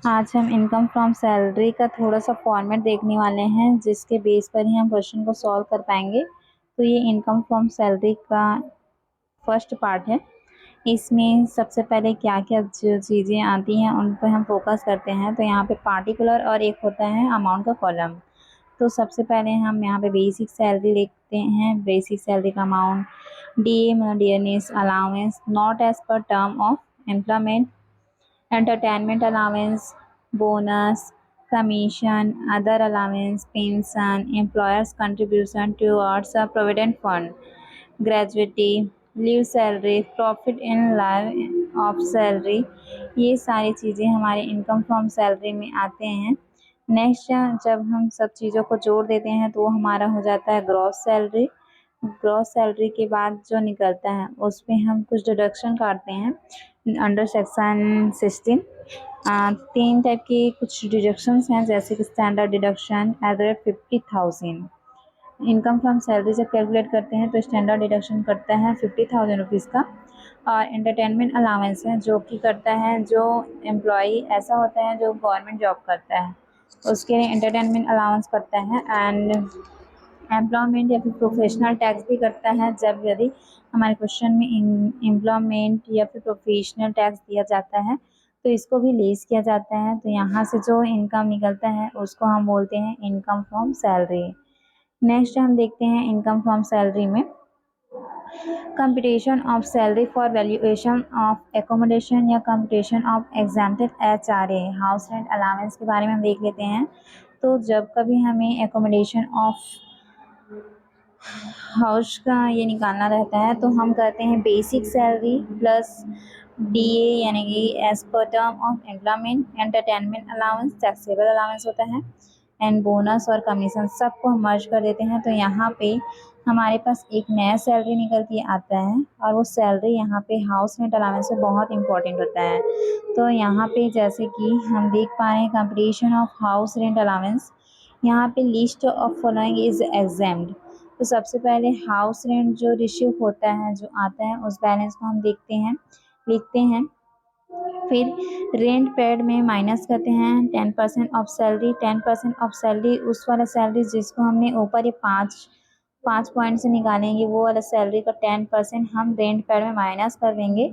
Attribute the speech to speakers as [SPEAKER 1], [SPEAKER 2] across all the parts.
[SPEAKER 1] आज हम income from salary का थोड़ा सा फॉर्मेट देखने वाले हैं, जिसके बेस पर ही हम क्वेश्चन को सॉल्व कर पाएंगे। तो ये इनकम फ्रॉम सैलरी का फर्स्ट पार्ट है। इसमें सबसे पहले क्या क्या जो चीज़ें आती हैं उन पर हम फोकस करते हैं। तो यहाँ पे पार्टिकुलर और एक होता है अमाउंट का कॉलम। तो सबसे पहले हम यहाँ पे बेसिक सैलरी लिखते हैं। बेसिक सैलरी का अमाउंट डी मतलब dearness allowance not as per term of employment, entertainment allowance, bonus, commission, other allowance, pension, employer's contribution towards a provident fund, gratuity, leave salary, profit in lieu of salary। ये सारी चीज़ें हमारे income from salary में आते हैं। Next जब हम सब चीज़ों को जोड़ देते हैं तो वो हमारा हो जाता है ग्रॉस सैलरी। ग्रॉस सैलरी के बाद जो निकलता है उस पे हम कुछ डिडक्शन काटते हैं अंडर सेक्शन 16। 3 टाइप के कुछ डिडक्शंस हैं, जैसे कि standard deduction at 50,000। Income from salary जब कैलकुलेट करते हैं तो स्टैंडर्ड डिडक्शन करता है 50,000 रुपीज़ का। और एंटरटेनमेंट अलाउंस है जो कि करता है जो एम्प्लॉई ऐसा होता है जो गवर्नमेंट जॉब करता है, उसके लिए एंटरटेनमेंट अलाउंस करता है। एंड एम्प्लॉयमेंट या फिर प्रोफेशनल टैक्स भी करता है, जब यदि हमारे क्वेश्चन में एम्प्लॉयमेंट या फिर प्रोफेशनल टैक्स दिया जाता है तो इसको भी लेस किया जाता है। तो यहाँ से जो इनकम निकलता है उसको हम बोलते हैं इनकम फ्रॉम सैलरी। नेक्स्ट हम देखते हैं इनकम फ्रॉम सैलरी में computation of salary for valuation of accommodation या computation of exempted HRA house rent allowance के बारे में हम देख लेते हैं। तो जब कभी हमें एकोमोडेशन ऑफ हाउस का ये निकालना रहता है तो हम करते हैं बेसिक सैलरी प्लस DA यानी कि as per term of employment, entertainment allowance, taxable allowance होता है, एंड बोनस और कमीशन सबको हम मर्ज कर देते हैं। तो यहाँ पे हमारे पास एक नया सैलरी निकल के आता है और वो सैलरी यहाँ पे हाउस रेंट अलाउंस से बहुत इंपॉर्टेंट होता है। तो यहाँ पे जैसे कि हम देख पा रहे हैं completion of house rent allowance, यहाँ पे list of following is examined. तो सबसे पहले हाउस रेंट जो रिसीव होता है जो आता है उस बैलेंस को हम देखते हैं, लिखते हैं। फिर रेंट पेड में माइनस करते हैं 10% ऑफ सैलरी। 10% ऑफ सैलरी उस वाला सैलरी जिसको हमने ऊपर ये पाँच पाँच पॉइंट से निकालेंगे, वो वाला सैलरी का 10% हम रेंट पेड में माइनस कर देंगे।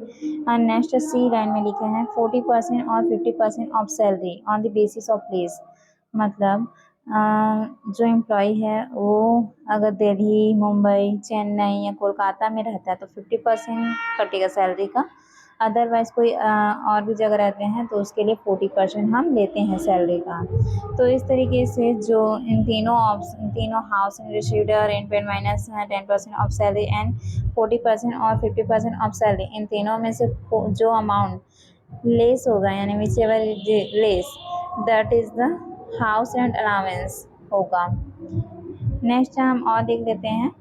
[SPEAKER 1] और नेक्स्ट सी लाइन में लिखे हैं 40% और 50% of salary on the basis of place. मतलब जो एम्प्लॉय है वो अगर दिल्ली, मुंबई, चेन्नई या कोलकाता में रहता है तो 50% कटेगा सैलरी का। अदरवाइज़ कोई और भी जगह रहते हैं तो उसके लिए 40% हम लेते हैं सैलरी का। तो इस तरीके से जो इन तीनों house and received rent paid minus 10% of salary and 40% और 50% ऑफ सैलरी, इन तीनों में से जो अमाउंट लेस होगा यानी which ever less that is the house rent allowance होगा। नेक्स्ट हम और देख लेते हैं